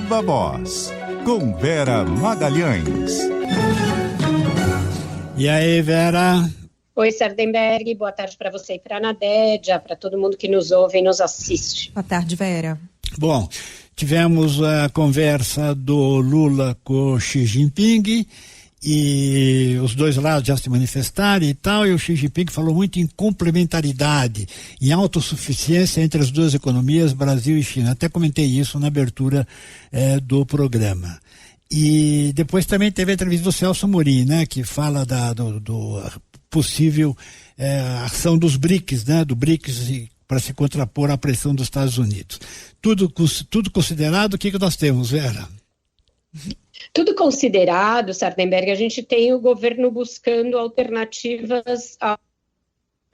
Viva Voz, com Vera Magalhães. E aí, Vera? Oi, Sardenberg, boa tarde para você e para a Nadédia, para todo mundo que nos ouve e nos assiste. Boa tarde, Vera. Bom, tivemos a conversa do Lula com Xi Jinping e os dois lados já se manifestaram e tal, e o Xi Jinping falou muito em complementaridade, em autossuficiência entre as duas economias, Brasil e China. Até comentei isso na abertura do programa. E depois também teve a entrevista do Celso Amorim, né, que fala do possível ação dos BRICS, né, do BRICS para se contrapor à pressão dos Estados Unidos. Tudo considerado, o que nós temos, Vera? Tudo considerado, Sardenberg, a gente tem o governo buscando alternativas a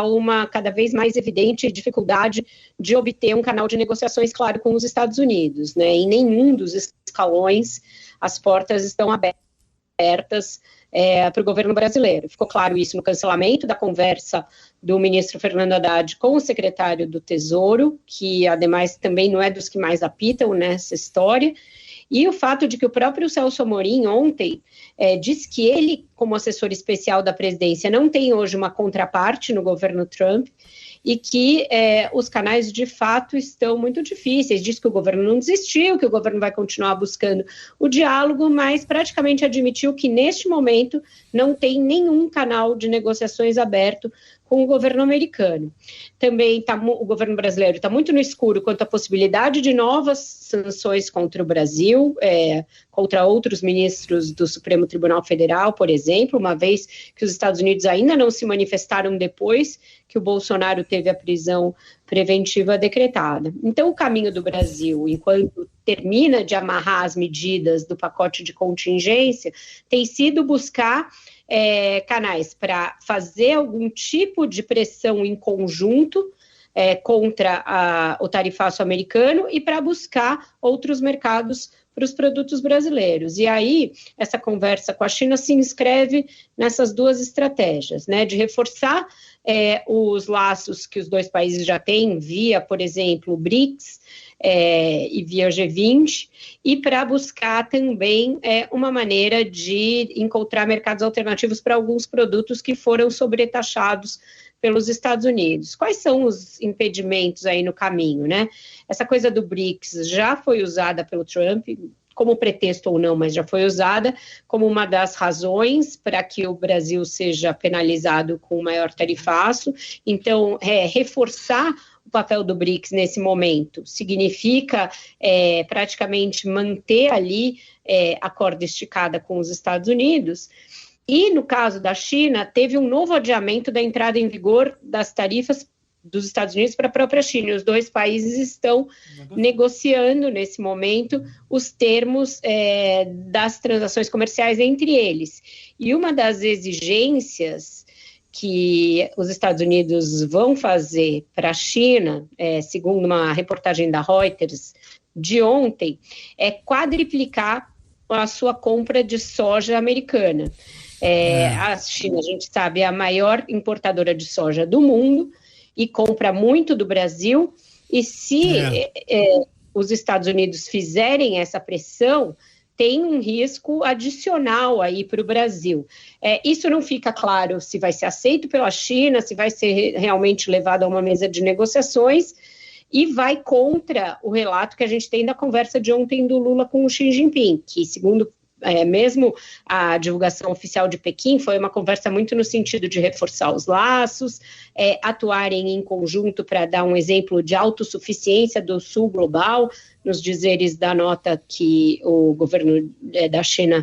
uma cada vez mais evidente dificuldade de obter um canal de negociações claro com os Estados Unidos, né? Em nenhum dos escalões as portas estão abertas para o governo brasileiro. Ficou claro isso no cancelamento da conversa do ministro Fernando Haddad com o secretário do Tesouro, que, ademais, também não é dos que mais apitam nessa história, e o fato de que o próprio Celso Amorim ontem disse que ele, como assessor especial da presidência, não tem hoje uma contraparte no governo Trump, e que os canais de fato estão muito difíceis. Diz que o governo não desistiu, que o governo vai continuar buscando o diálogo, mas praticamente admitiu que neste momento não tem nenhum canal de negociações aberto com o governo americano. Também o governo brasileiro está muito no escuro quanto à possibilidade de novas sanções contra o Brasil, contra outros ministros do Supremo Tribunal Federal, por exemplo, uma vez que os Estados Unidos ainda não se manifestaram depois que o Bolsonaro teve a prisão preventiva decretada. Então, o caminho do Brasil, enquanto termina de amarrar as medidas do pacote de contingência, tem sido buscar canais para fazer algum tipo de pressão em conjunto contra o tarifaço americano e para buscar outros mercados para os produtos brasileiros. E aí, essa conversa com a China se inscreve nessas duas estratégias, né, de reforçar os laços que os dois países já têm via, por exemplo, o BRICS, e via G20, e para buscar também uma maneira de encontrar mercados alternativos para alguns produtos que foram sobretaxados pelos Estados Unidos. Quais são os impedimentos aí no caminho, né? Essa coisa do BRICS já foi usada pelo Trump, como pretexto ou não, mas já foi usada como uma das razões para que o Brasil seja penalizado com o maior tarifaço. Então, reforçar o papel do BRICS nesse momento significa praticamente manter ali a corda esticada com os Estados Unidos. E no caso da China, teve um novo adiamento da entrada em vigor das tarifas dos Estados Unidos para a própria China. Os dois países estão negociando nesse momento os termos das transações comerciais entre eles. E uma das exigências que os Estados Unidos vão fazer para a China, segundo uma reportagem da Reuters de ontem, é quadriplicar a sua compra de soja americana. A China, a gente sabe, é a maior importadora de soja do mundo e compra muito do Brasil, e se os Estados Unidos fizerem essa pressão, tem um risco adicional aí para o Brasil. Isso não fica claro se vai ser aceito pela China, se vai ser realmente levado a uma mesa de negociações, e vai contra o relato que a gente tem da conversa de ontem do Lula com o Xi Jinping, que segundo mesmo a divulgação oficial de Pequim, foi uma conversa muito no sentido de reforçar os laços, atuarem em conjunto para dar um exemplo de autossuficiência do Sul global, nos dizeres da nota que o governo da China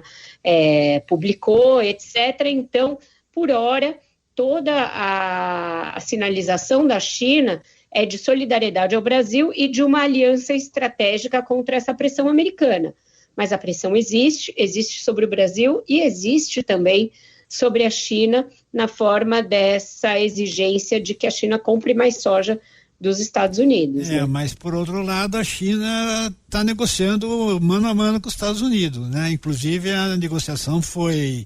publicou, etc. Então, por hora, toda a sinalização da China é de solidariedade ao Brasil e de uma aliança estratégica contra essa pressão americana. Mas a pressão existe sobre o Brasil e existe também sobre a China na forma dessa exigência de que a China compre mais soja dos Estados Unidos. Né? Mas por outro lado a China está negociando mano a mano com os Estados Unidos, né? Inclusive a negociação foi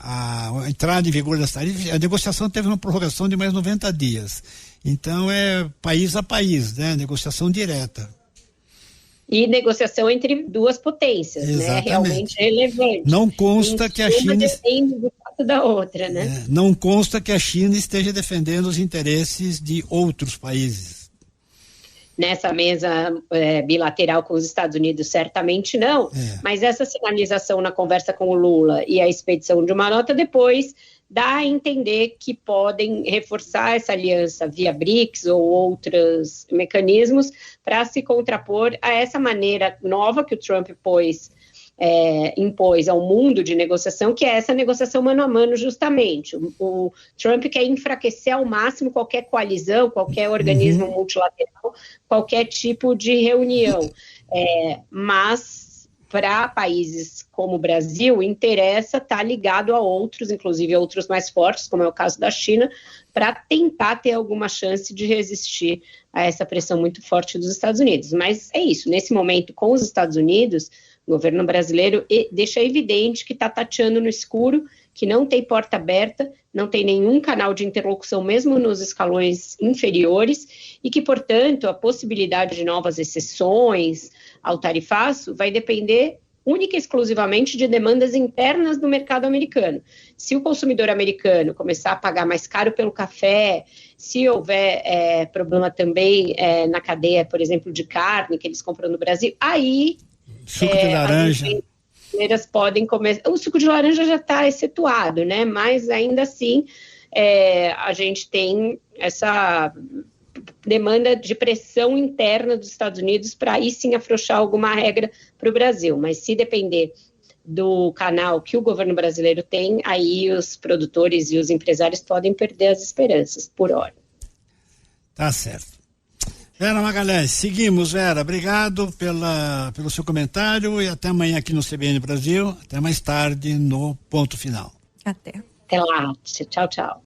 a entrada em vigor das tarifas, a negociação teve uma prorrogação de mais 90 dias. Então é país a país, né? Negociação direta. e negociação entre duas potências, né? Realmente relevante. Não consta que a China depende do fato da outra, né? Não consta que a China esteja defendendo os interesses de outros países. Nessa mesa bilateral com os Estados Unidos, certamente não, mas essa sinalização na conversa com o Lula e a expedição de uma nota depois dá a entender que podem reforçar essa aliança via BRICS ou outros mecanismos para se contrapor a essa maneira nova que o Trump impôs ao mundo de negociação, que é essa negociação mano a mano, justamente. O Trump quer enfraquecer ao máximo qualquer coalizão, qualquer organismo multilateral, qualquer tipo de reunião. Mas para países como o Brasil, interessa estar ligado a outros, inclusive outros mais fortes, como é o caso da China, para tentar ter alguma chance de resistir a essa pressão muito forte dos Estados Unidos. Mas é isso, nesse momento, com os Estados Unidos, o governo brasileiro deixa evidente que está tateando no escuro, que não tem porta aberta, não tem nenhum canal de interlocução, mesmo nos escalões inferiores, e que, portanto, a possibilidade de novas exceções ao tarifaço vai depender única e exclusivamente de demandas internas do mercado americano. Se o consumidor americano começar a pagar mais caro pelo café, se houver problema também na cadeia, por exemplo, de carne que eles compram no Brasil, aí suco de laranja. As brasileiras podem começar. O suco de laranja já está excetuado, né? Mas ainda assim a gente tem essa demanda de pressão interna dos Estados Unidos para aí sim afrouxar alguma regra para o Brasil. Mas se depender do canal que o governo brasileiro tem, aí os produtores e os empresários podem perder as esperanças por hora. Tá certo. Vera Magalhães, seguimos, Vera. Obrigado pelo seu comentário e até amanhã aqui no CBN Brasil. Até mais tarde no Ponto Final. Até lá. Tchau, tchau.